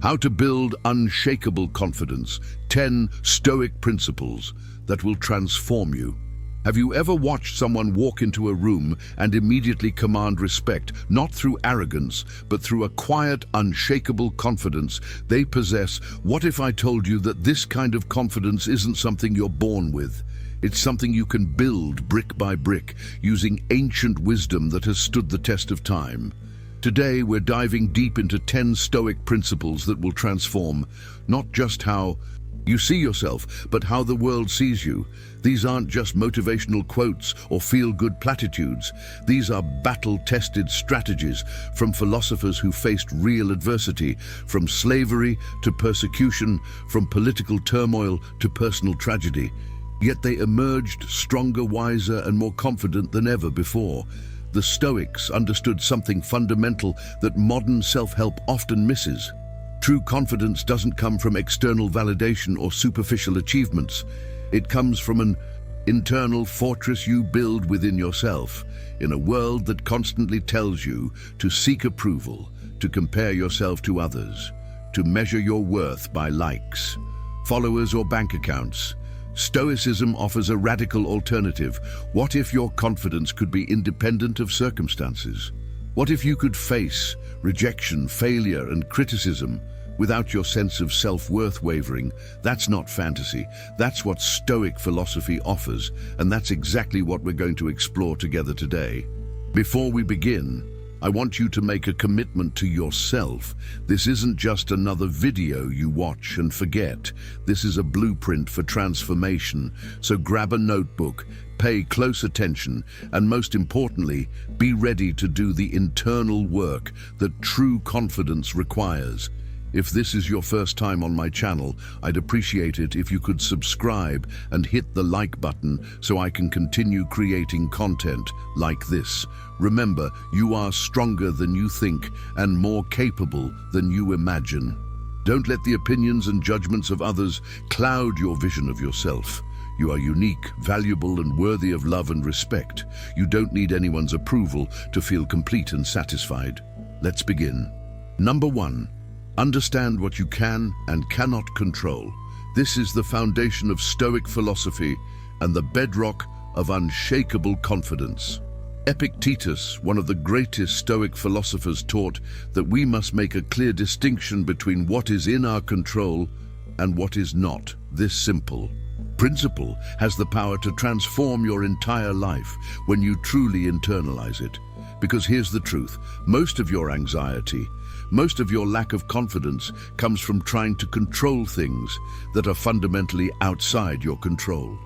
How to build unshakable confidence. 10 Stoic principles that will transform you. Have you ever watched someone walk into a room and immediately command respect, not through arrogance, but through a quiet, unshakable confidence they possess? What if I told you that this kind of confidence isn't something you're born with? It's something you can build brick by brick, using ancient wisdom that has stood the test of time. Today, we're diving deep into 10 Stoic principles that will transform not just how you see yourself, but how the world sees you. These aren't just motivational quotes or feel-good platitudes. These are battle-tested strategies from philosophers who faced real adversity, from slavery to persecution, from political turmoil to personal tragedy. Yet they emerged stronger, wiser, and more confident than ever before. The Stoics understood something fundamental that modern self-help often misses. True confidence doesn't come from external validation or superficial achievements. It comes from an internal fortress you build within yourself, in a world that constantly tells you to seek approval, to compare yourself to others, to measure your worth by likes, followers, or bank accounts. Stoicism offers a radical alternative. What if your confidence could be independent of circumstances? What if you could face rejection, failure, and criticism without your sense of self-worth wavering? That's not fantasy. That's what Stoic philosophy offers, and that's exactly what we're going to explore together today. Before we begin, I want you to make a commitment to yourself. This isn't just another video you watch and forget. This is a blueprint for transformation. So grab a notebook, pay close attention, and most importantly, be ready to do the internal work that true confidence requires. If this is your first time on my channel, I'd appreciate it if you could subscribe and hit the like button so I can continue creating content like this. Remember, you are stronger than you think and more capable than you imagine. Don't let the opinions and judgments of others cloud your vision of yourself. You are unique, valuable, and worthy of love and respect. You don't need anyone's approval to feel complete and satisfied. Let's begin. Number 1. Understand what you can and cannot control. This is the foundation of Stoic philosophy and the bedrock of unshakable confidence. Epictetus, one of the greatest Stoic philosophers, taught that we must make a clear distinction between what is in our control and what is not. This simple principle has the power to transform your entire life when you truly internalize it. Because here's the truth, most of your anxiety, most of your lack of confidence comes from trying to control things that are fundamentally outside your control.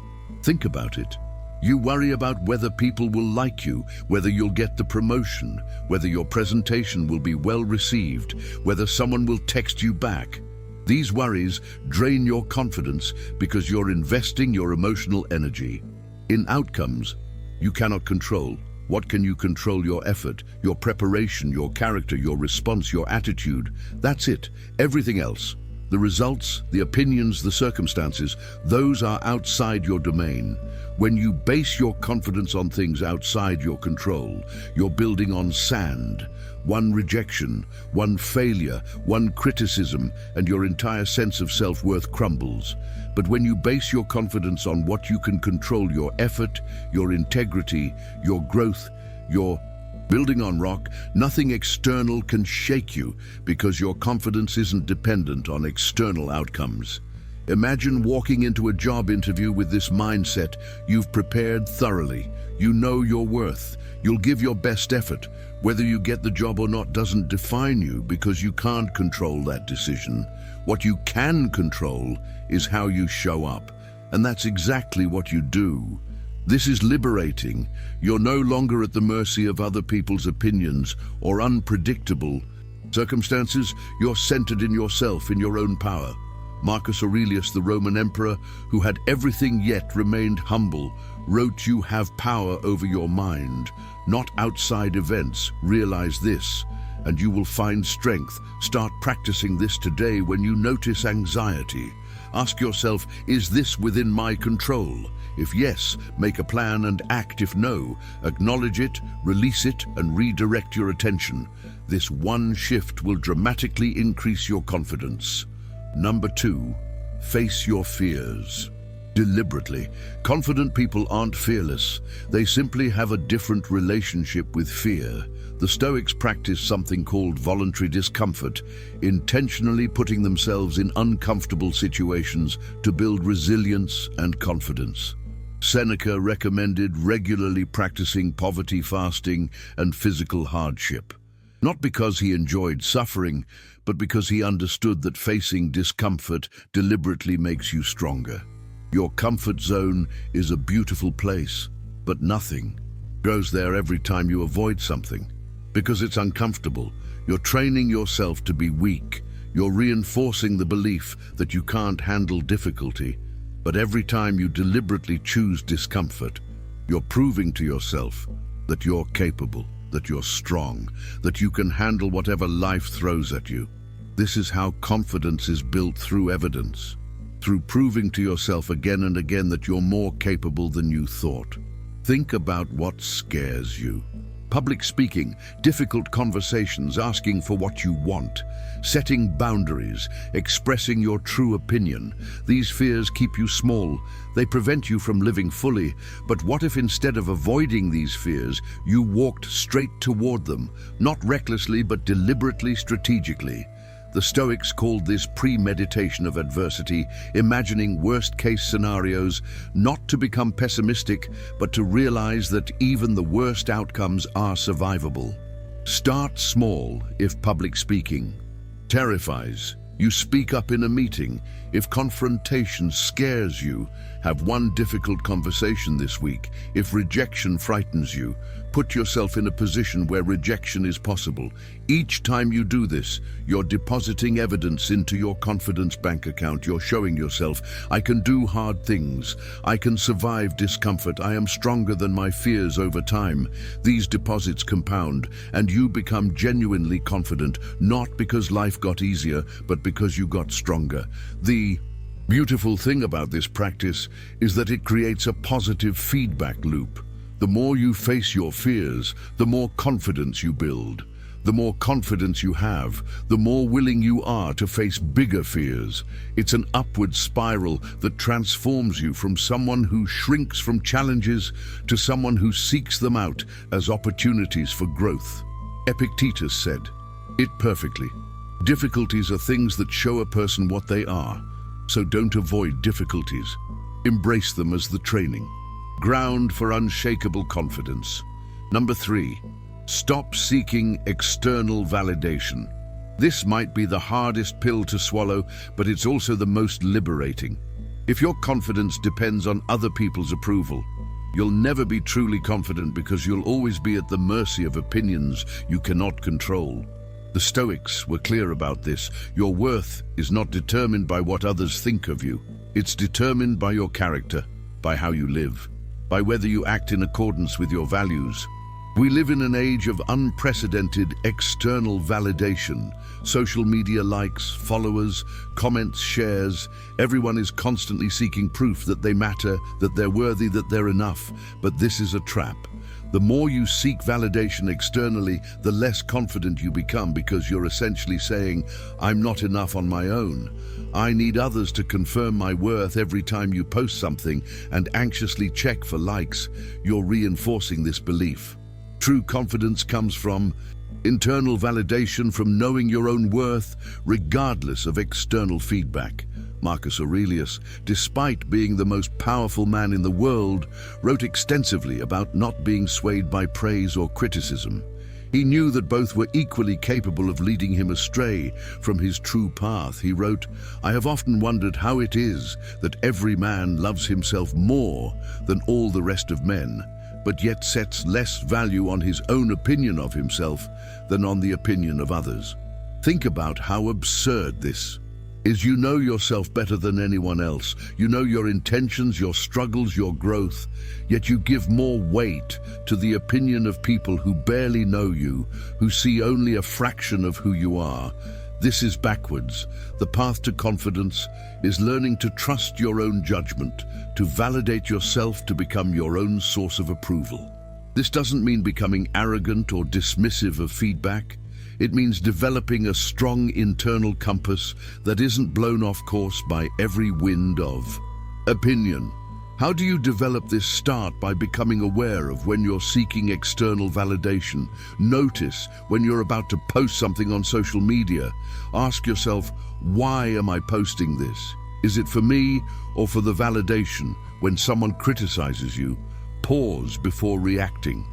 Think about it. You worry about whether people will like you, whether you'll get the promotion, whether your presentation will be well received, whether someone will text you back. These worries drain your confidence because you're investing your emotional energy in outcomes you cannot control. What can you control? Your effort, your preparation, your character, your response, your attitude. That's it. Everything else, the results, the opinions, the circumstances, those are outside your domain. When you base your confidence on things outside your control, you're building on sand. One rejection, one failure, one criticism, and your entire sense of self-worth crumbles. But when you base your confidence on what you can control, your effort, your integrity, your growth, your building on rock, nothing external can shake you because your confidence isn't dependent on external outcomes. Imagine walking into a job interview with this mindset. You've prepared thoroughly. You know your worth. You'll give your best effort. Whether you get the job or not doesn't define you because you can't control that decision. What you can control is how you show up. And that's exactly what you do. This is liberating. You're no longer at the mercy of other people's opinions or unpredictable circumstances. You're centered in yourself, in your own power. Marcus Aurelius, the Roman emperor, who had everything yet remained humble, wrote, "You have power over your mind, not outside events. Realize this, and you will find strength. Start practicing this today when you notice anxiety. Ask yourself, is this within my control? If yes, make a plan and act. If no, acknowledge it, release it, and redirect your attention. This one shift will dramatically increase your confidence. Number 2, face your fears. Deliberately. Confident people aren't fearless. They simply have a different relationship with fear. The Stoics practice something called voluntary discomfort, intentionally putting themselves in uncomfortable situations to build resilience and confidence. Seneca recommended regularly practicing poverty fasting and physical hardship. Not because he enjoyed suffering, but because he understood that facing discomfort deliberately makes you stronger. Your comfort zone is a beautiful place, but nothing grows there every time you avoid something. Because it's uncomfortable, you're training yourself to be weak. You're reinforcing the belief that you can't handle difficulty. But every time you deliberately choose discomfort, you're proving to yourself that you're capable, that you're strong, that you can handle whatever life throws at you. This is how confidence is built, through evidence, through proving to yourself again and again that you're more capable than you thought. Think about what scares you. Public speaking, difficult conversations, asking for what you want, setting boundaries, expressing your true opinion. These fears keep you small. They prevent you from living fully. But what if instead of avoiding these fears, you walked straight toward them, not recklessly but deliberately, strategically? The Stoics called this premeditation of adversity, imagining worst-case scenarios, not to become pessimistic, but to realize that even the worst outcomes are survivable. Start small if public speaking terrifies. You speak up in a meeting. If confrontation scares you, have one difficult conversation this week. If rejection frightens you, put yourself in a position where rejection is possible. Each time you do this, you're depositing evidence into your confidence bank account. You're showing yourself, I can do hard things. I can survive discomfort. I am stronger than my fears over time. These deposits compound, and you become genuinely confident, not because life got easier, but because you got stronger. The beautiful thing about this practice is that it creates a positive feedback loop. The more you face your fears, the more confidence you build. The more confidence you have, the more willing you are to face bigger fears. It's an upward spiral that transforms you from someone who shrinks from challenges to someone who seeks them out as opportunities for growth. Epictetus said it perfectly. Difficulties are things that show a person what they are. So don't avoid difficulties. Embrace them as the training ground for unshakable confidence. Number 3, stop seeking external validation. This might be the hardest pill to swallow, but it's also the most liberating. If your confidence depends on other people's approval, you'll never be truly confident because you'll always be at the mercy of opinions you cannot control. The Stoics were clear about this. Your worth is not determined by what others think of you. It's determined by your character, by how you live, by whether you act in accordance with your values. We live in an age of unprecedented external validation. Social media likes, followers, comments, shares. Everyone is constantly seeking proof that they matter, that they're worthy, that they're enough. But this is a trap. The more you seek validation externally, the less confident you become, because you're essentially saying, I'm not enough on my own. I need others to confirm my worth. Every time you post something and anxiously check for likes, you're reinforcing this belief. True confidence comes from internal validation, from knowing your own worth, regardless of external feedback. Marcus Aurelius, despite being the most powerful man in the world, wrote extensively about not being swayed by praise or criticism. He knew that both were equally capable of leading him astray from his true path. He wrote, I have often wondered how it is that every man loves himself more than all the rest of men, but yet sets less value on his own opinion of himself than on the opinion of others. Think about how absurd this is. You know yourself better than anyone else. You know your intentions, your struggles, your growth, yet you give more weight to the opinion of people who barely know you, who see only a fraction of who you are. This is backwards. The path to confidence is learning to trust your own judgment, to validate yourself, to become your own source of approval. This doesn't mean becoming arrogant or dismissive of feedback. It means developing a strong internal compass that isn't blown off course by every wind of opinion. How do you develop this? Start by becoming aware of when you're seeking external validation. Notice when you're about to post something on social media. Ask yourself, why am I posting this? Is it for me or for the validation? When someone criticizes you, pause before reacting.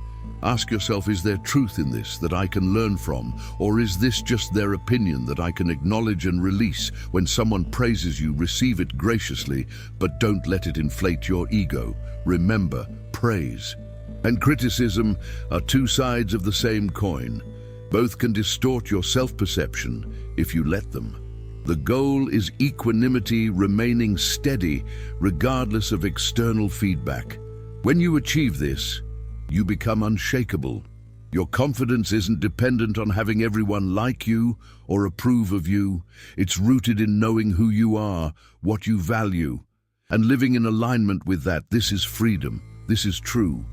Ask yourself, is there truth in this that I can learn from? Or is this just their opinion that I can acknowledge and release? When someone praises you, receive it graciously, but don't let it inflate your ego. Remember, praise and criticism are two sides of the same coin. Both can distort your self-perception if you let them. The goal is equanimity, remaining steady regardless of external feedback. When you achieve this, you become unshakable. Your confidence isn't dependent on having everyone like you or approve of you. It's rooted in knowing who you are, what you value, and living in alignment with that. This is freedom. This is true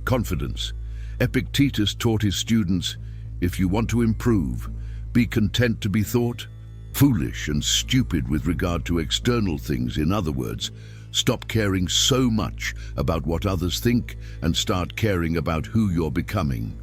confidence. Epictetus taught his students, if you want to improve, be content to be thought foolish and stupid with regard to external things. In other words, stop caring so much about what others think and start caring about who you're becoming.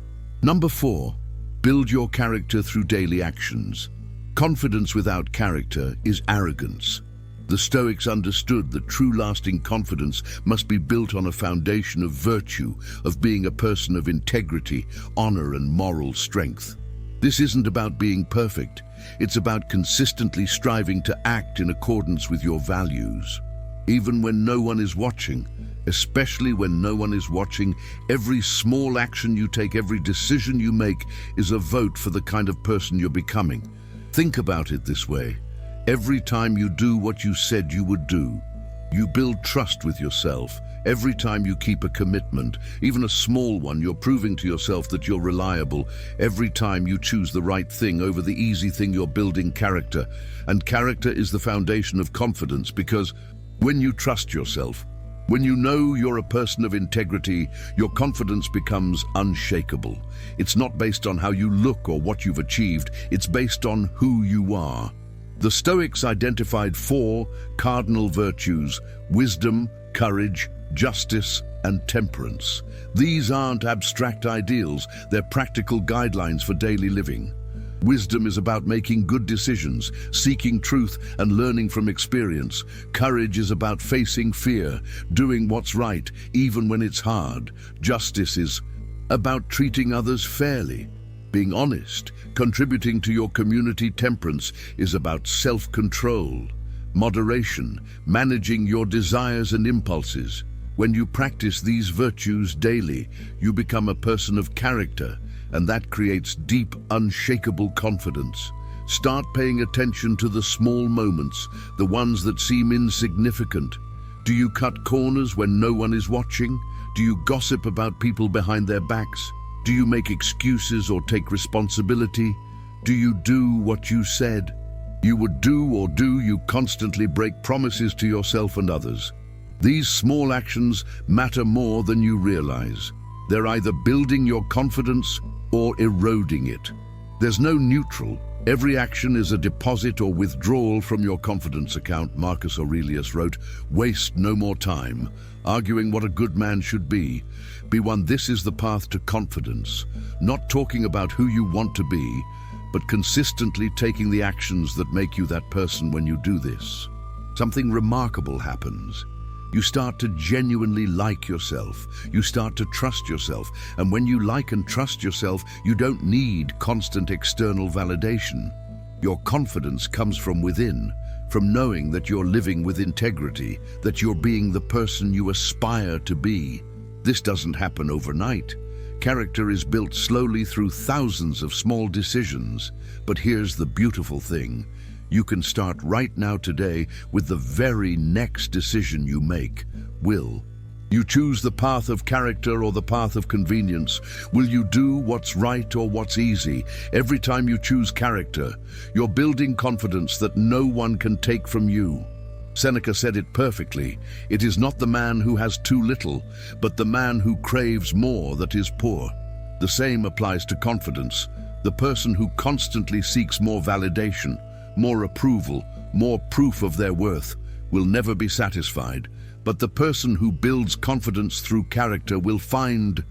Number 4, build your character through daily actions. Confidence without character is arrogance. The Stoics understood that true lasting confidence must be built on a foundation of virtue, of being a person of integrity, honor, and moral strength. This isn't about being perfect. It's about consistently striving to act in accordance with your values. Even when no one is watching, especially when no one is watching, every small action you take, every decision you make is a vote for the kind of person you're becoming. Think about it this way. Every time you do what you said you would do, you build trust with yourself. Every time you keep a commitment, even a small one, you're proving to yourself that you're reliable. Every time you choose the right thing over the easy thing, you're building character. And character is the foundation of confidence, because when you trust yourself, when you know you're a person of integrity, your confidence becomes unshakable. It's not based on how you look or what you've achieved, it's based on who you are. The Stoics identified 4 cardinal virtues: wisdom, courage, justice, and temperance. These aren't abstract ideals, they're practical guidelines for daily living. Wisdom is about making good decisions, seeking truth, and learning from experience. Courage is about facing fear, doing what's right, even when it's hard. Justice is about treating others fairly, being honest, contributing to your community. Temperance is about self-control, moderation, managing your desires and impulses. When you practice these virtues daily, you become a person of character, and that creates deep, unshakable confidence. Start paying attention to the small moments, the ones that seem insignificant. Do you cut corners when no one is watching? Do you gossip about people behind their backs? Do you make excuses or take responsibility? Do you do what you said you would do, or do you constantly break promises to yourself and others? These small actions matter more than you realize. They're either building your confidence or eroding it. There's no neutral. Every action is a deposit or withdrawal from your confidence account. Marcus Aurelius wrote, "Waste no more time arguing what a good man should be. Be one." This is the path to confidence. Not talking about who you want to be, but consistently taking the actions that make you that person. When you do this, something remarkable happens. You start to genuinely like yourself. You start to trust yourself. And when you like and trust yourself, you don't need constant external validation. Your confidence comes from within, from knowing that you're living with integrity, that you're being the person you aspire to be. This doesn't happen overnight. Character is built slowly through thousands of small decisions. But here's the beautiful thing. You can start right now today with the very next decision you make. You choose the path of character or the path of convenience. Will you do what's right or what's easy? Every time you choose character, you're building confidence that no one can take from you. Seneca said it perfectly. It is not the man who has too little, but the man who craves more that is poor. The same applies to confidence. The person who constantly seeks more validation, more approval, more proof of their worth, will never be satisfied. But the person who builds confidence through character will find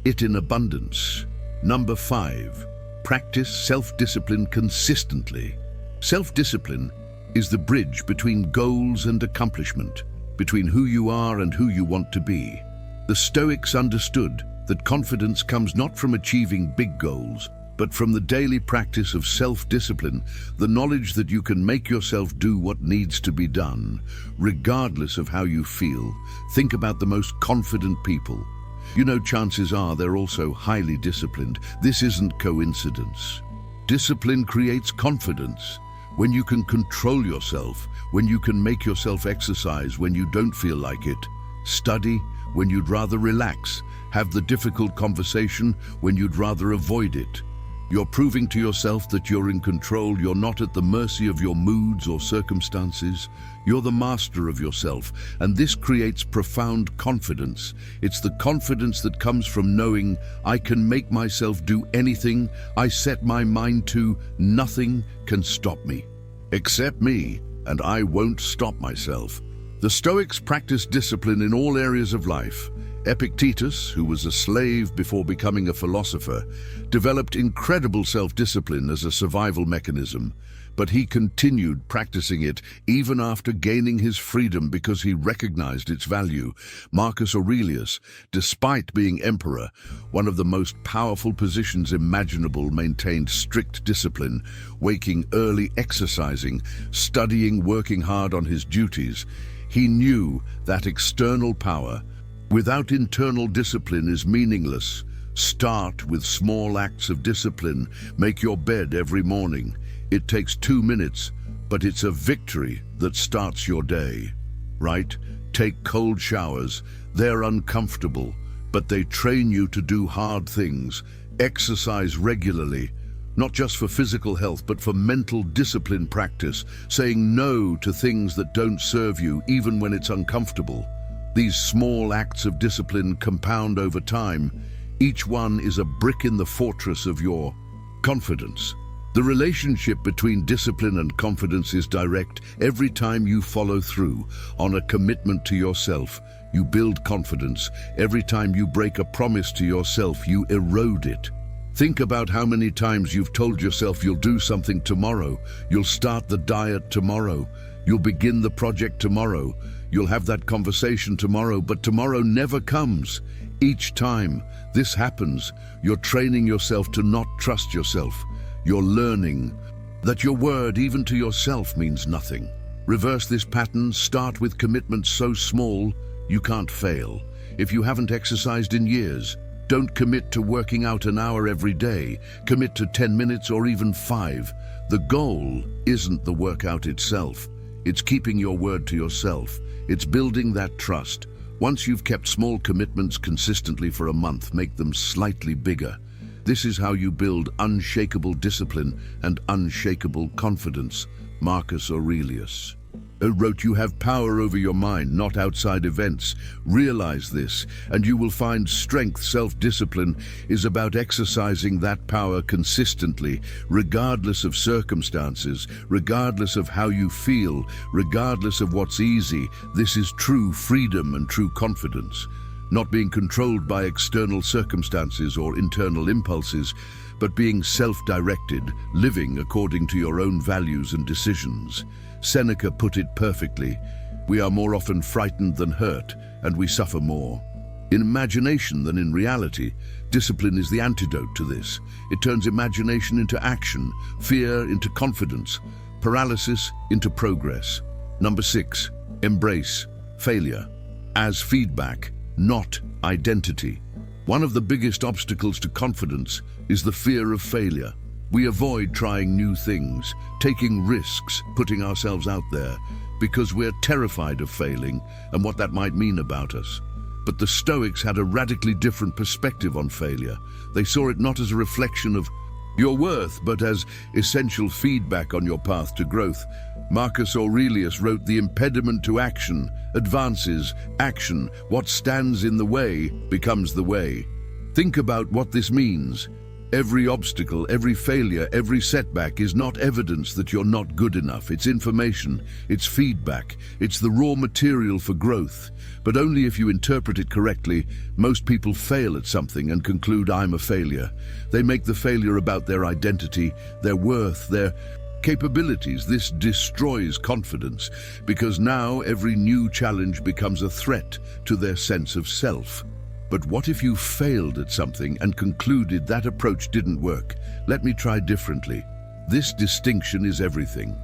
it in abundance. Number 5, practice self-discipline consistently. Self-discipline is the bridge between goals and accomplishment, between who you are and who you want to be. The Stoics understood that confidence comes not from achieving big goals, but from the daily practice of self-discipline, the knowledge that you can make yourself do what needs to be done, regardless of how you feel. Think about the most confident people. You know, chances are they're also highly disciplined. This isn't coincidence. Discipline creates confidence. When you can control yourself, when you can make yourself exercise when you don't feel like it, study when you'd rather relax, have the difficult conversation when you'd rather avoid it. You're proving to yourself that you're in control. You're not at the mercy of your moods or circumstances. You're the master of yourself, and this creates profound confidence. It's the confidence that comes from knowing I can make myself do anything I set my mind to. Nothing can stop me. Except me, and I won't stop myself. The Stoics practiced discipline in all areas of life. Epictetus, who was a slave before becoming a philosopher, developed incredible self-discipline as a survival mechanism, but he continued practicing it even after gaining his freedom because he recognized its value. Marcus Aurelius, despite being emperor, one of the most powerful positions imaginable, maintained strict discipline, waking early, exercising, studying, working hard on his duties. He knew that external power without internal discipline is meaningless. Start with small acts of discipline. Make your bed every morning. It takes 2 minutes, but it's a victory that starts your day. Right? Take cold showers. They're uncomfortable, but they train you to do hard things. Exercise regularly, not just for physical health, but for mental discipline practice, saying no to things that don't serve you, even when it's uncomfortable. These small acts of discipline compound over time. Each one is a brick in the fortress of your confidence. The relationship between discipline and confidence is direct. Every time you follow through on a commitment to yourself, you build confidence. Every time you break a promise to yourself, you erode it. Think about how many times you've told yourself you'll do something tomorrow, you'll start the diet tomorrow, you'll begin the project tomorrow, you'll have that conversation tomorrow, but tomorrow never comes. Each time this happens, you're training yourself to not trust yourself. You're learning that your word, even to yourself, means nothing. Reverse this pattern. Start with commitments so small you can't fail. If you haven't exercised in years, don't commit to working out an hour every day. Commit to 10 minutes or even 5. The goal isn't the workout itself. It's keeping your word to yourself. It's building that trust. Once you've kept small commitments consistently for a month, make them slightly bigger. This is how you build unshakable discipline and unshakable confidence. Marcus Aurelius wrote, "You have power over your mind, not outside events. Realize this, and you will find strength." Self-discipline is about exercising that power consistently, regardless of circumstances, regardless of how you feel, regardless of what's easy. This is true freedom and true confidence. Not being controlled by external circumstances or internal impulses, but being self-directed, living according to your own values and decisions. Seneca put it perfectly. We are more often frightened than hurt, and we suffer more in imagination than in reality. Discipline is the antidote to this. It turns imagination into action, fear into confidence, paralysis into progress. Number 6, embrace failure as feedback, not identity. One of the biggest obstacles to confidence is the fear of failure. We avoid trying new things, taking risks, putting ourselves out there, because we're terrified of failing and what that might mean about us. But the Stoics had a radically different perspective on failure. They saw it not as a reflection of your worth, but as essential feedback on your path to growth. Marcus Aurelius wrote, "The impediment to action advances action. What stands in the way becomes the way." Think about what this means. Every obstacle, every failure, every setback is not evidence that you're not good enough. It's information, it's feedback, it's the raw material for growth. But only if you interpret it correctly. Most people fail at something and conclude, "I'm a failure." They make the failure about their identity, their worth, their capabilities. This destroys confidence, because now every new challenge becomes a threat to their sense of self. But what if you failed at something and concluded that approach didn't work? Let me try differently. This distinction is everything.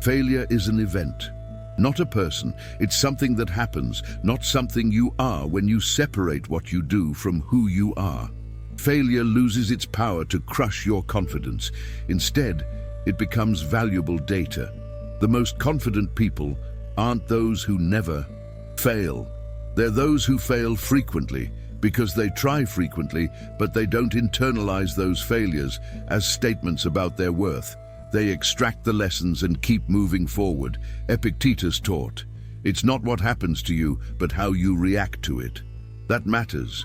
Failure is an event, not a person. It's something that happens, not something you are. When you separate what you do from who you are, failure loses its power to crush your confidence. Instead, it becomes valuable data. The most confident people aren't those who never fail. They're those who fail frequently, because they try frequently, but they don't internalize those failures as statements about their worth. They extract the lessons and keep moving forward. Epictetus taught, "It's not what happens to you, but how you react to it. That matters."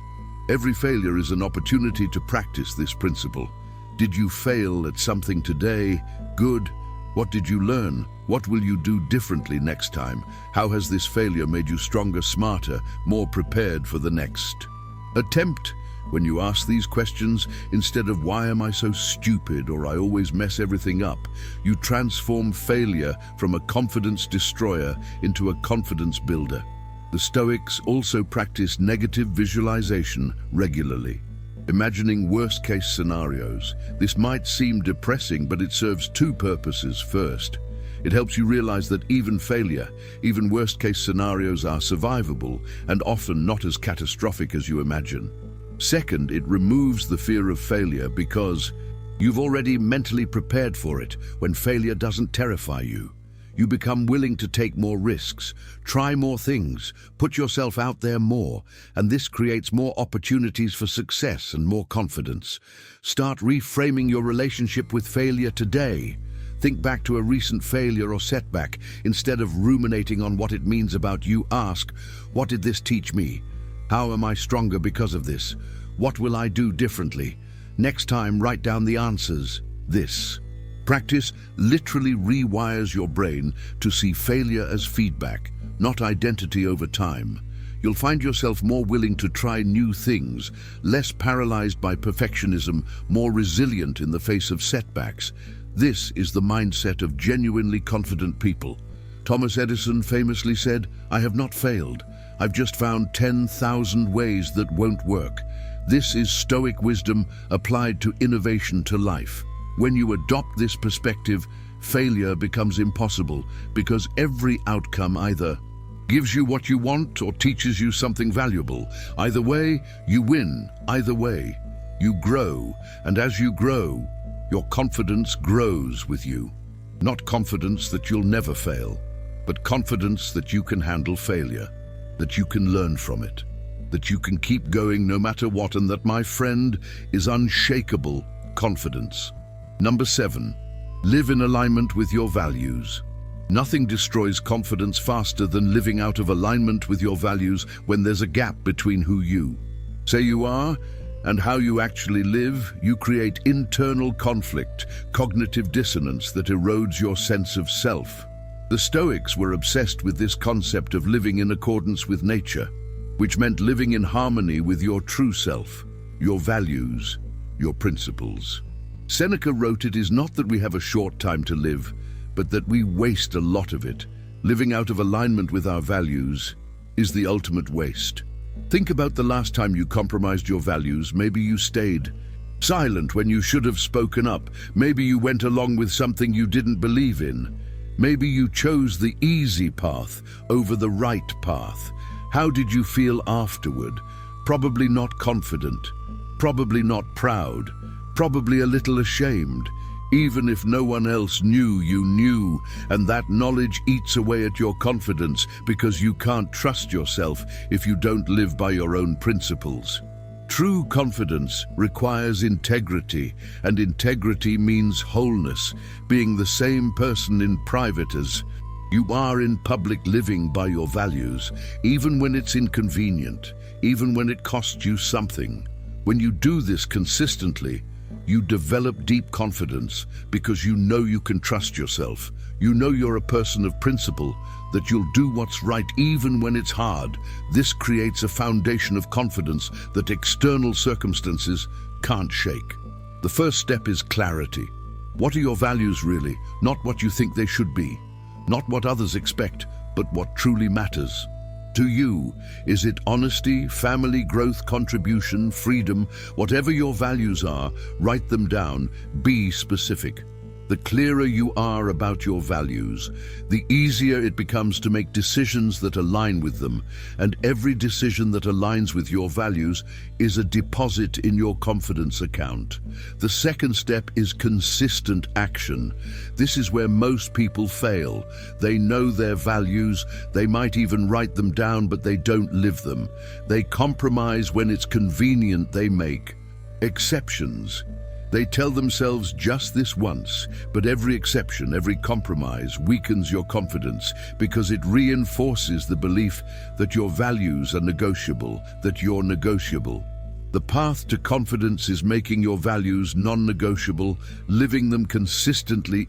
Every failure is an opportunity to practice this principle. Did you fail at something today? Good. What did you learn? What will you do differently next time? How has this failure made you stronger, smarter, more prepared for the next attempt? When you ask these questions, instead of "Why am I so stupid?" or "I always mess everything up," you transform failure from a confidence destroyer into a confidence builder. The Stoics also practiced negative visualization regularly, imagining worst-case scenarios. This might seem depressing, but it serves two purposes. First, it helps you realize that even failure, even worst-case scenarios are survivable and often not as catastrophic as you imagine. Second, it removes the fear of failure because you've already mentally prepared for it. When failure doesn't terrify you, you become willing to take more risks, try more things, put yourself out there more, and this creates more opportunities for success and more confidence. Start reframing your relationship with failure today. Think back to a recent failure or setback. Instead of ruminating on what it means about you, ask, "What did this teach me? How am I stronger because of this? What will I do differently?" Next time, write down the answers. This practice literally rewires your brain to see failure as feedback, not identity over time. You'll find yourself more willing to try new things, less paralyzed by perfectionism, more resilient in the face of setbacks. This is the mindset of genuinely confident people. Thomas Edison famously said, "I have not failed. I've just found 10,000 ways that won't work." This is Stoic wisdom applied to innovation, to life. When you adopt this perspective, failure becomes impossible, because every outcome either gives you what you want or teaches you something valuable. Either way, you win. Either way, you grow. And as you grow, your confidence grows with you. Not confidence that you'll never fail, but confidence that you can handle failure, that you can learn from it, that you can keep going no matter what, and that, my friend, is unshakable confidence. Number 7, live in alignment with your values. Nothing destroys confidence faster than living out of alignment with your values when there's a gap between who you say you are and how you actually live. You create internal conflict, cognitive dissonance that erodes your sense of self. The Stoics were obsessed with this concept of living in accordance with nature, which meant living in harmony with your true self, your values, your principles. Seneca wrote, "It is not that we have a short time to live, but that we waste a lot of it." Living out of alignment with our values is the ultimate waste. Think about the last time you compromised your values. Maybe you stayed silent when you should have spoken up. Maybe you went along with something you didn't believe in. Maybe you chose the easy path over the right path. How did you feel afterward? Probably not confident, probably not proud, probably a little ashamed. even if no one else knew you knew, and that knowledge eats away at your confidence because you can't trust yourself if you don't live by your own principles. True confidence requires integrity, and integrity means wholeness, being the same person in private as you are in public, living by your values, even when it's inconvenient, even when it costs you something. When you do this consistently, you develop deep confidence because you know you can trust yourself. You know you're a person of principle, that you'll do what's right even when it's hard. This creates a foundation of confidence that external circumstances can't shake. The first step is clarity. What are your values really? Not what you think they should be. Not what others expect, but what truly matters. To you, is it honesty, family, growth, contribution, freedom? Whatever your values are, write them down. Be specific. The clearer you are about your values, the easier it becomes to make decisions that align with them, and every decision that aligns with your values is a deposit in your confidence account. The second step is consistent action. This is where most people fail. They know their values, they might even write them down, but they don't live them. They compromise when it's convenient, they make exceptions. They tell themselves just this once, but every exception, every compromise weakens your confidence because it reinforces the belief that your values are negotiable, that you're negotiable. The path to confidence is making your values non-negotiable, living them consistently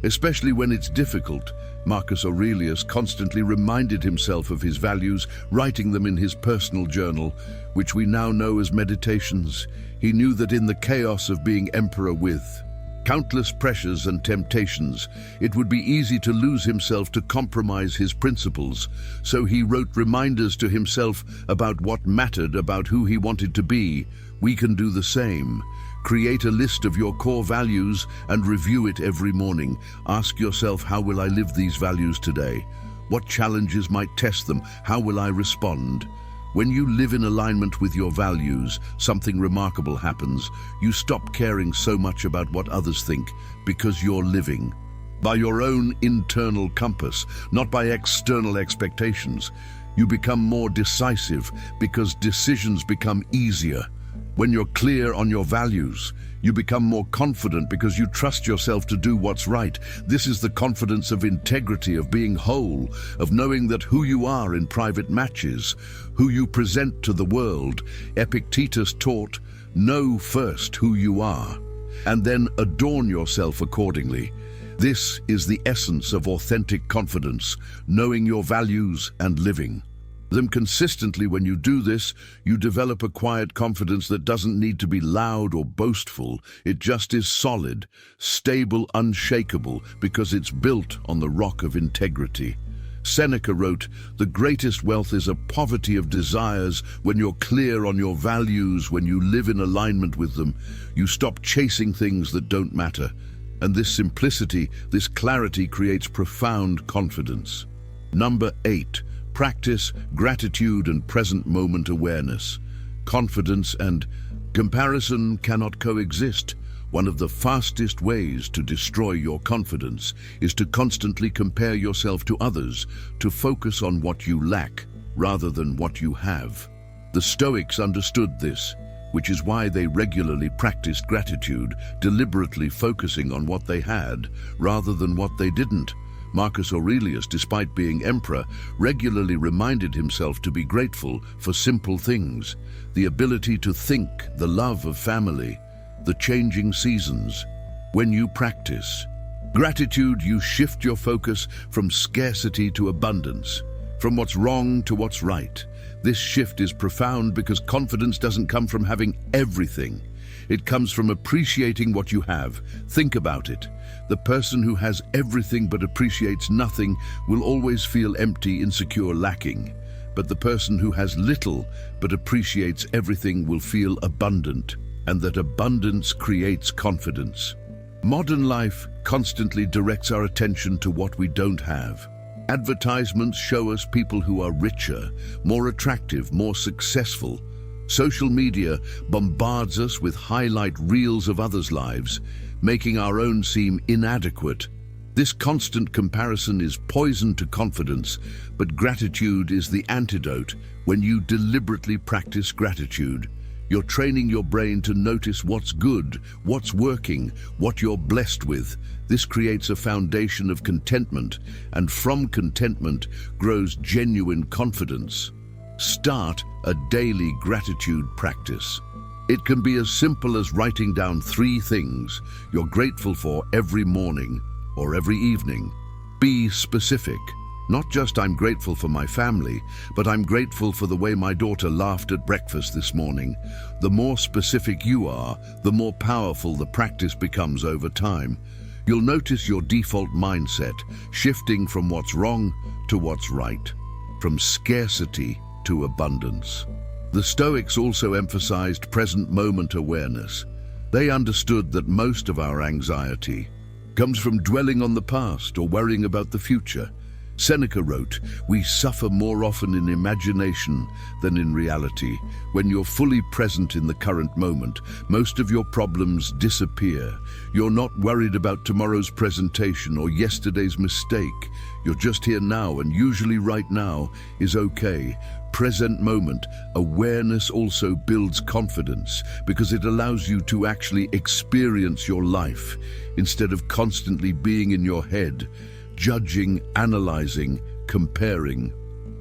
especially when it's difficult. Marcus Aurelius constantly reminded himself of his values, writing them in his personal journal, which we now know as Meditations. He knew that in the chaos of being emperor with countless pressures and temptations, it would be easy to lose himself, to compromise his principles. So he wrote reminders to himself about what mattered, about who he wanted to be. We can do the same. Create a list of your core values and review it every morning. Ask yourself, how will I live these values today? What challenges might test them? How will I respond? When you live in alignment with your values, something remarkable happens. You stop caring so much about what others think because you're living by your own internal compass, not by external expectations. You become more decisive because decisions become easier. When you're clear on your values, you become more confident because you trust yourself to do what's right. This is the confidence of integrity, of being whole, of knowing that who you are in private matches, who you present to the world. Epictetus taught, know first who you are, and then adorn yourself accordingly. This is the essence of authentic confidence, knowing your values and living them consistently. When you do this, you develop a quiet confidence that doesn't need to be loud or boastful. It just is solid, stable, unshakable, because it's built on the rock of integrity. Seneca wrote, "The greatest wealth is a poverty of desires." When you're clear on your values, when you live in alignment with them, you stop chasing things that don't matter. And this simplicity, this clarity creates profound confidence. Number 8. Practice gratitude and present moment awareness. Confidence and comparison cannot coexist. One of the fastest ways to destroy your confidence is to constantly compare yourself to others, to focus on what you lack rather than what you have. The Stoics understood this, which is why they regularly practiced gratitude, deliberately focusing on what they had rather than what they didn't. Marcus Aurelius, despite being emperor, regularly reminded himself to be grateful for simple things: the ability to think, the love of family, the changing seasons. When you practice gratitude, you shift your focus from scarcity to abundance, from what's wrong to what's right. This shift is profound because confidence doesn't come from having everything. It comes from appreciating what you have. Think about it. The person who has everything but appreciates nothing will always feel empty, insecure, lacking. But the person who has little but appreciates everything will feel abundant, and that abundance creates confidence. Modern life constantly directs our attention to what we don't have. Advertisements show us people who are richer, more attractive, more successful. Social media bombards us with highlight reels of others' lives. making our own seem inadequate. This constant comparison is poison to confidence, but gratitude is the antidote. When you deliberately practice gratitude, you're training your brain to notice what's good, what's working, what you're blessed with. This creates a foundation of contentment, and from contentment grows genuine confidence. Start a daily gratitude practice. It can be as simple as writing down 3 things you're grateful for every morning or every evening. Be specific. Not just I'm grateful for my family, but I'm grateful for the way my daughter laughed at breakfast this morning. The more specific you are, the more powerful the practice becomes over time. You'll notice your default mindset shifting from what's wrong to what's right, from scarcity to abundance. The Stoics also emphasized present moment awareness. They understood that most of our anxiety comes from dwelling on the past or worrying about the future. Seneca wrote, "We suffer more often in imagination than in reality." When you're fully present in the current moment, most of your problems disappear. You're not worried about tomorrow's presentation or yesterday's mistake. You're just here now, and usually right now is okay. Present moment awareness also builds confidence because it allows you to actually experience your life instead of constantly being in your head, judging, analyzing, comparing.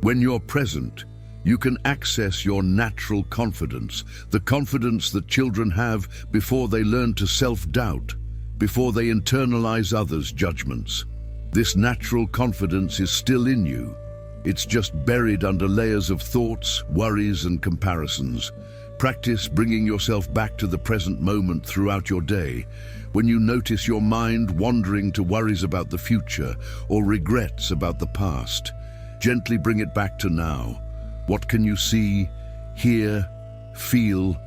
When you're present, you can access your natural confidence, the confidence that children have before they learn to self-doubt, before they internalize others' judgments. This natural confidence is still in you. It's just buried under layers of thoughts, worries, and comparisons. Practice bringing yourself back to the present moment throughout your day. When you notice your mind wandering to worries about the future or regrets about the past, gently bring it back to now. What can you see, hear, feel,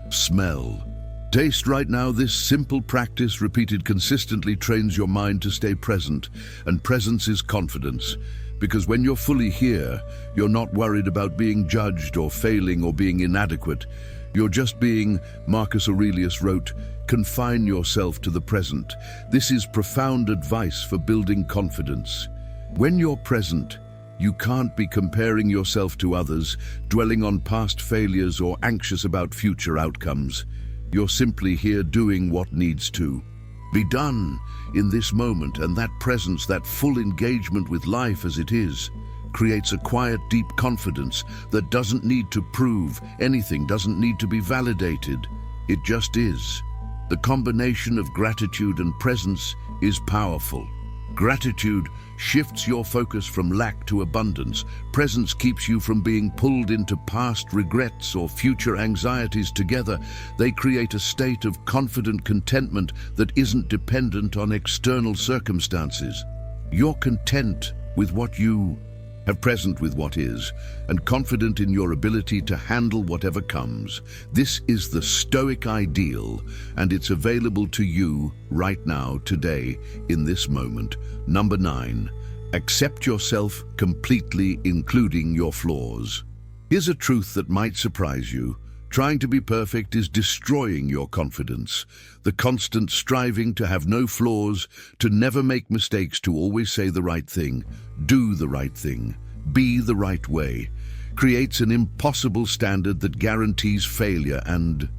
smell? Taste right now. This simple practice, repeated consistently, trains your mind to stay present, and presence is confidence. Because when you're fully here, you're not worried about being judged or failing or being inadequate. You're just being, Marcus Aurelius wrote, confine yourself to the present. This is profound advice for building confidence. When you're present, you can't be comparing yourself to others, dwelling on past failures or anxious about future outcomes. You're simply here doing what needs to be done in this moment, and that presence, that full engagement with life as it is, creates a quiet, deep confidence that doesn't need to prove anything, doesn't need to be validated. It just is. The combination of gratitude and presence is powerful. Gratitude shifts your focus from lack to abundance. Presence keeps you from being pulled into past regrets or future anxieties. Together, they create a state of confident contentment that isn't dependent on external circumstances. You're content with what you have, present with what is, and confident in your ability to handle whatever comes. This is the Stoic ideal, and it's available to you right now, today, in this moment. Number 9, accept yourself completely, including your flaws. Here's a truth that might surprise you. Trying to be perfect is destroying your confidence. The constant striving to have no flaws, to never make mistakes, to always say the right thing, do the right thing, be the right way, creates an impossible standard that guarantees failure, and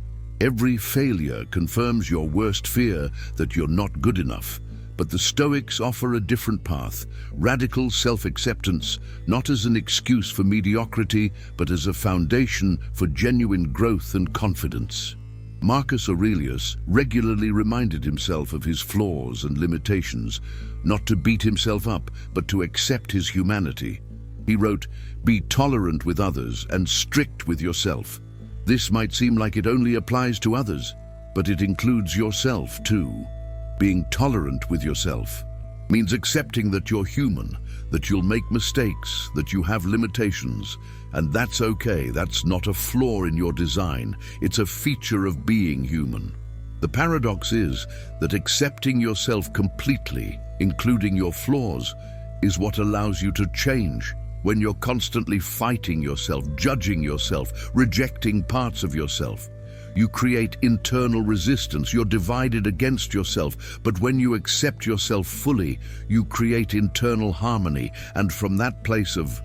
every failure confirms your worst fear that you're not good enough. But the Stoics offer a different path, radical self-acceptance, not as an excuse for mediocrity, but as a foundation for genuine growth and confidence. Marcus Aurelius regularly reminded himself of his flaws and limitations, not to beat himself up, but to accept his humanity. He wrote, "Be tolerant with others and strict with yourself." This might seem like it only applies to others, but it includes yourself too. Being tolerant with yourself means accepting that you're human, that you'll make mistakes, that you have limitations, and that's okay. That's not a flaw in your design. It's a feature of being human. The paradox is that accepting yourself completely, including your flaws, is what allows you to change. When you're constantly fighting yourself, judging yourself, rejecting parts of yourself, you create internal resistance. You're divided against yourself. But when you accept yourself fully, you create internal harmony. And from that place of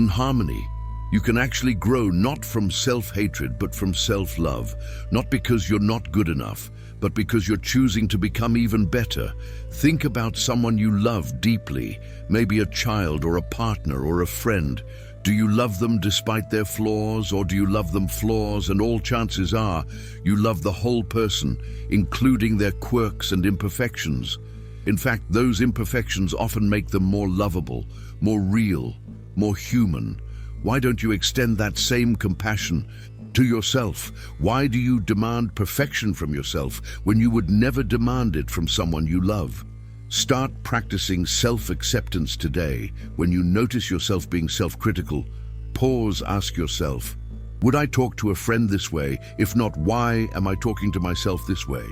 harmony, you can actually grow, not from self-hatred, but from self-love. Not because you're not good enough, but because you're choosing to become even better. Think about someone you love deeply, maybe a child or a partner or a friend. Do you love them despite their flaws, or do you love them flaws and all chances are you love the whole person, including their quirks and imperfections? In fact, those imperfections often make them more lovable, more real, more human. Why don't you extend that same compassion to yourself? Why do you demand perfection from yourself when you would never demand it from someone you love? Start practicing self-acceptance today. When you notice yourself being self-critical, pause, ask yourself, would I talk to a friend this way? If not, why am I talking to myself this way?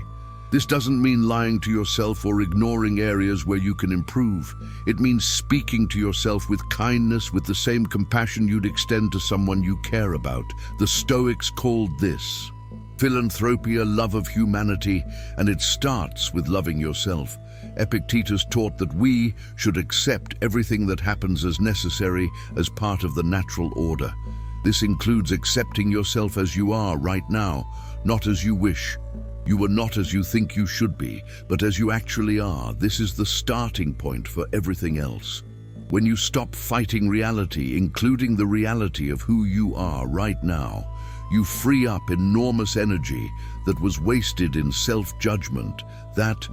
This doesn't mean lying to yourself or ignoring areas where you can improve. It means speaking to yourself with kindness, with the same compassion you'd extend to someone you care about. The Stoics called this philanthropia, love of humanity, and it starts with loving yourself. Epictetus taught that we should accept everything that happens as necessary, as part of the natural order. This includes accepting yourself as you are right now, not as you wish. You are not as you think you should be, but as you actually are. This is the starting point for everything else. When you stop fighting reality, including the reality of who you are right now, you free up enormous energy that was wasted in self-judgment. That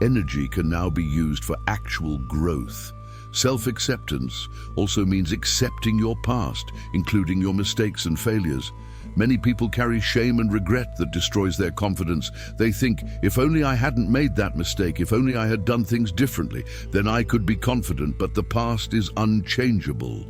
energy can now be used for actual growth. Self-acceptance also means accepting your past, including your mistakes and failures. Many people carry shame and regret that destroys their confidence. They think, if only I hadn't made that mistake, if only I had done things differently, then I could be confident. But the past is unchangeable.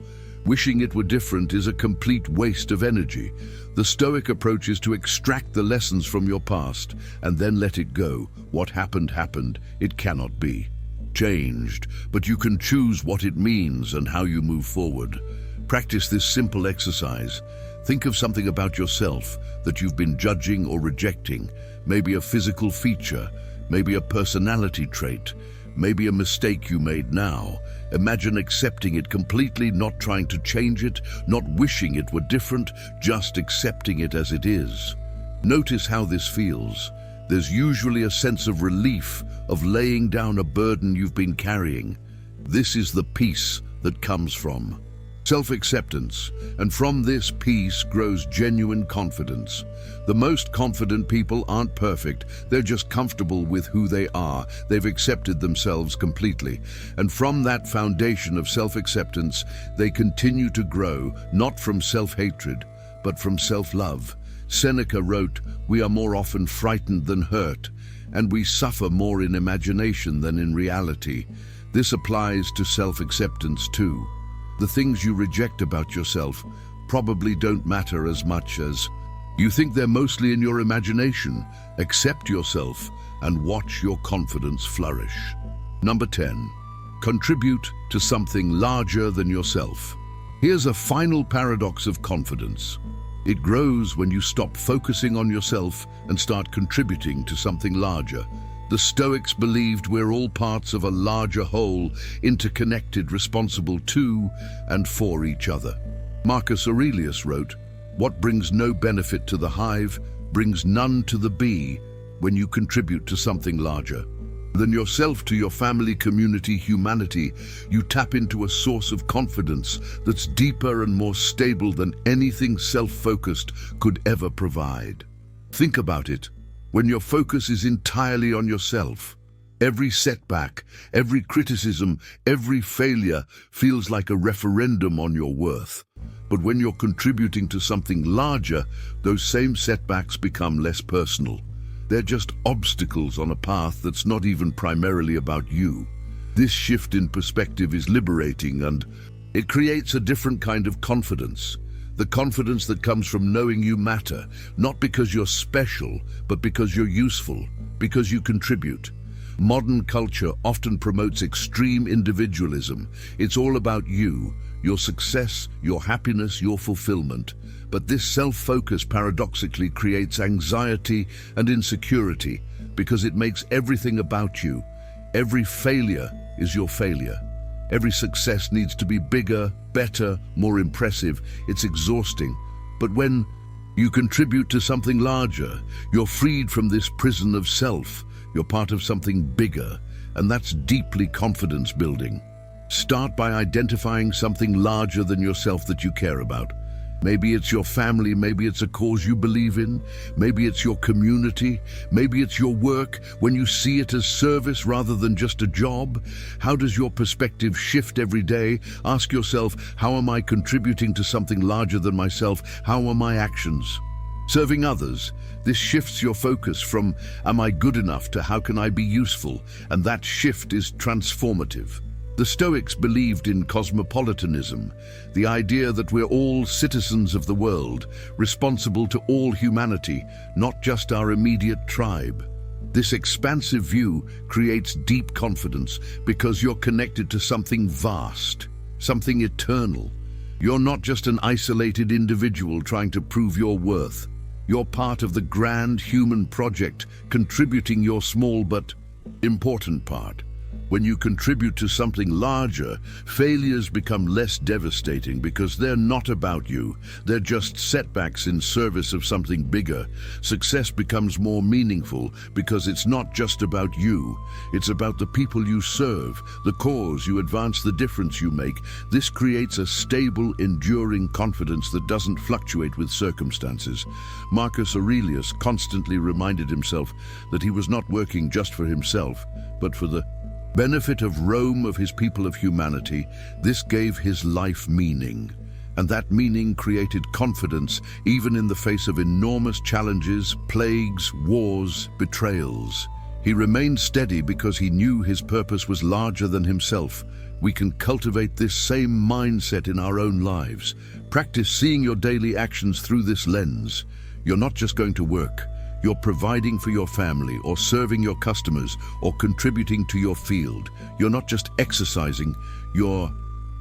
Wishing it were different is a complete waste of energy. The Stoic approach is to extract the lessons from your past and then let it go. What happened, happened. It cannot be changed, but you can choose what it means and how you move forward. Practice this simple exercise. Think of something about yourself that you've been judging or rejecting. Maybe a physical feature, maybe a personality trait, maybe a mistake you made now. Imagine accepting it completely, not trying to change it, not wishing it were different, just accepting it as it is. Notice how this feels. There's usually a sense of relief, of laying down a burden you've been carrying. This is the peace that comes from self-acceptance, and from this peace grows genuine confidence. The most confident people aren't perfect, they're just comfortable with who they are. They've accepted themselves completely. And from that foundation of self-acceptance, they continue to grow, not from self-hatred, but from self-love. Seneca wrote, "We are more often frightened than hurt, and we suffer more in imagination than in reality." This applies to self-acceptance too. The things you reject about yourself probably don't matter as much as you think. They're mostly in your imagination. Accept yourself and watch your confidence flourish. Number 10, contribute to something larger than yourself. Here's a final paradox of confidence. It grows when you stop focusing on yourself and start contributing to something larger. The Stoics believed we're all parts of a larger whole, interconnected, responsible to and for each other. Marcus Aurelius wrote, "What brings no benefit to the hive brings none to the bee when you contribute to something larger than yourself, to your family, community, humanity. You tap into a source of confidence that's deeper and more stable than anything self-focused could ever provide." Think about it. When your focus is entirely on yourself, every setback, every criticism, every failure feels like a referendum on your worth. But when you're contributing to something larger, those same setbacks become less personal. They're just obstacles on a path that's not even primarily about you. This shift in perspective is liberating, and it creates a different kind of confidence. The confidence that comes from knowing you matter, not because you're special, but because you're useful, because you contribute. Modern culture often promotes extreme individualism. It's all about you, your success, your happiness, your fulfillment. But this self-focus paradoxically creates anxiety and insecurity because it makes everything about you. Every failure is your failure. Every success needs to be bigger, better, more impressive. It's exhausting. But when you contribute to something larger, you're freed from this prison of self. You're part of something bigger, and that's deeply confidence building. Start by identifying something larger than yourself that you care about. Maybe it's your family, maybe it's a cause you believe in, maybe it's your community, maybe it's your work. When you see it as service rather than just a job, how does your perspective shift every day? Ask yourself, how am I contributing to something larger than myself? How are my actions? Serving others, this shifts your focus from, am I good enough, to how can I be useful? And that shift is transformative. The Stoics believed in cosmopolitanism, the idea that we're all citizens of the world, responsible to all humanity, not just our immediate tribe. This expansive view creates deep confidence because you're connected to something vast, something eternal. You're not just an isolated individual trying to prove your worth. You're part of the grand human project, contributing your small but important part. When you contribute to something larger, failures become less devastating because they're not about you. They're just setbacks in service of something bigger. Success becomes more meaningful because it's not just about you. It's about the people you serve, the cause you advance, the difference you make. This creates a stable, enduring confidence that doesn't fluctuate with circumstances. Marcus Aurelius constantly reminded himself that he was not working just for himself, but for the benefit of Rome, of his people, of humanity. This gave his life meaning, and that meaning created confidence even in the face of enormous challenges, plagues, wars, betrayals. He remained steady because he knew his purpose was larger than himself. We can cultivate this same mindset in our own lives. Practice seeing your daily actions through this lens. You're not just going to work. You're providing for your family, or serving your customers, or contributing to your field. You're not just exercising, you're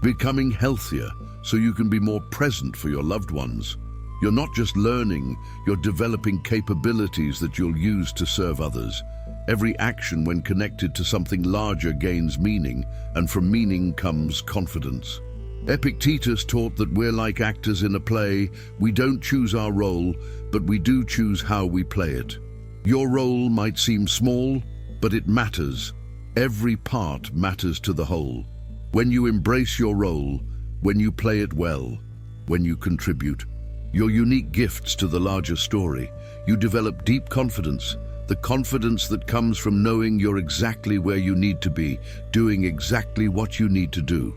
becoming healthier so you can be more present for your loved ones. You're not just learning, you're developing capabilities that you'll use to serve others. Every action, when connected to something larger, gains meaning, and from meaning comes confidence. Epictetus taught that we're like actors in a play. We don't choose our role, but we do choose how we play it. Your role might seem small, but it matters. Every part matters to the whole. When you embrace your role, when you play it well, when you contribute your unique gifts to the larger story, you develop deep confidence, the confidence that comes from knowing you're exactly where you need to be, doing exactly what you need to do.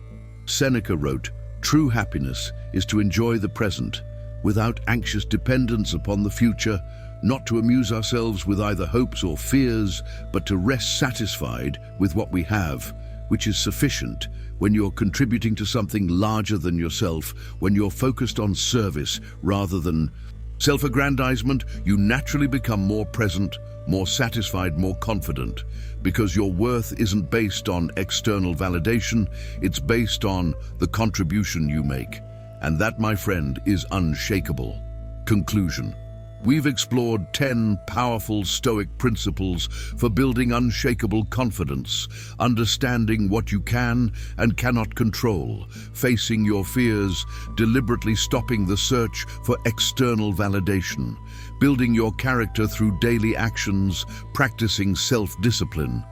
Seneca wrote, "True happiness is to enjoy the present, without anxious dependence upon the future, not to amuse ourselves with either hopes or fears, but to rest satisfied with what we have, which is sufficient." When you're contributing to something larger than yourself, when you're focused on service rather than self-aggrandizement, you naturally become more present, more satisfied, more confident, because your worth isn't based on external validation, it's based on the contribution you make. And that, my friend, is unshakable. Conclusion. We've explored 10 powerful Stoic principles for building unshakable confidence, understanding what you can and cannot control, facing your fears, deliberately stopping the search for external validation, building your character through daily actions, practicing self-discipline,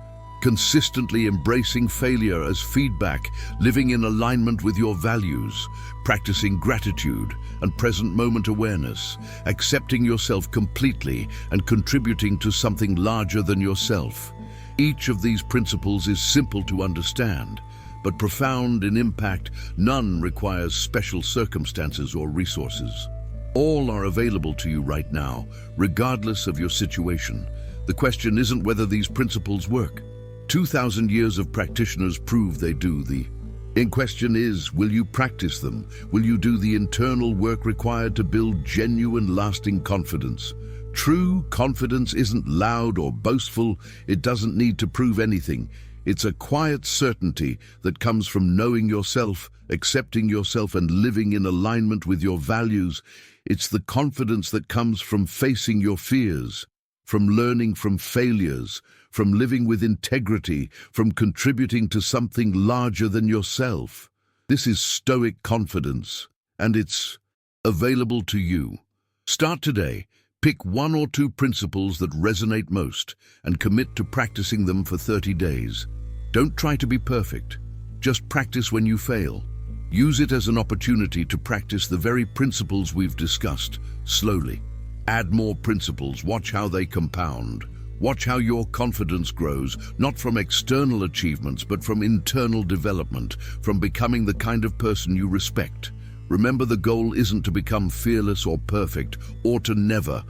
consistently embracing failure as feedback, living in alignment with your values, practicing gratitude and present moment awareness, accepting yourself completely and contributing to something larger than yourself. Each of these principles is simple to understand, but profound in impact. None requires special circumstances or resources. All are available to you right now, regardless of your situation. The question isn't whether these principles work. 2,000 years of practitioners prove they do. The question is, will you practice them? Will you do the internal work required to build genuine, lasting confidence? True confidence isn't loud or boastful. It doesn't need to prove anything. It's a quiet certainty that comes from knowing yourself, accepting yourself, and living in alignment with your values. It's the confidence that comes from facing your fears, from learning from failures, from living with integrity, from contributing to something larger than yourself. This is Stoic confidence, and it's available to you. Start today. Pick 1 or 2 principles that resonate most and commit to practicing them for 30 days. Don't try to be perfect. Just practice when you fail. Use it as an opportunity to practice the very principles we've discussed, slowly. Add more principles, watch how they compound. Watch how your confidence grows, not from external achievements, but from internal development, from becoming the kind of person you respect. Remember, the goal isn't to become fearless or perfect, or to never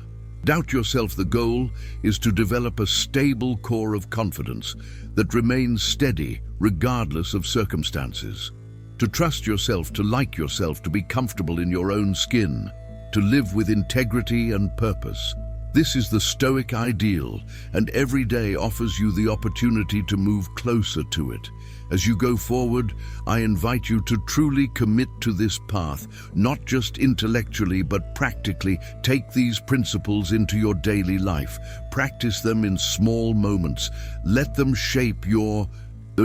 doubt yourself. The goal is to develop a stable core of confidence that remains steady regardless of circumstances. To trust yourself, to like yourself, to be comfortable in your own skin, to live with integrity and purpose. This is the Stoic ideal, and every day offers you the opportunity to move closer to it. As you go forward, I invite you to truly commit to this path, not just intellectually but practically. Take these principles into your daily life. Practice them in small moments. Let them shape your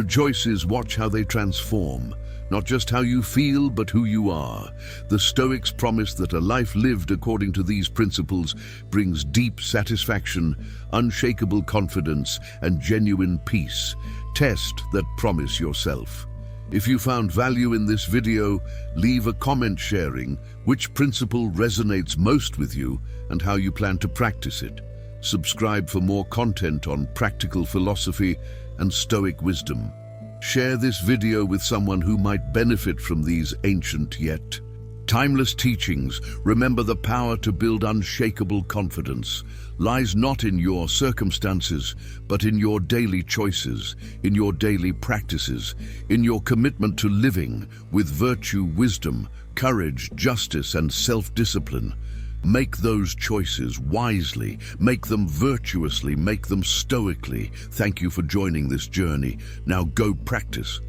choices. Watch how they transform. Not just how you feel, but who you are. The Stoics promise that a life lived according to these principles brings deep satisfaction, unshakable confidence, and genuine peace. Test that promise yourself. If you found value in this video, leave a comment sharing which principle resonates most with you and how you plan to practice it. Subscribe for more content on practical philosophy and Stoic wisdom. Share this video with someone who might benefit from these ancient yet timeless teachings. Remember, the power to build unshakable confidence lies not in your circumstances, but in your daily choices, in your daily practices, in your commitment to living with virtue, wisdom, courage, justice, and self-discipline. Make those choices wisely, make them virtuously, make them stoically. Thank you for joining this journey. Now go practice.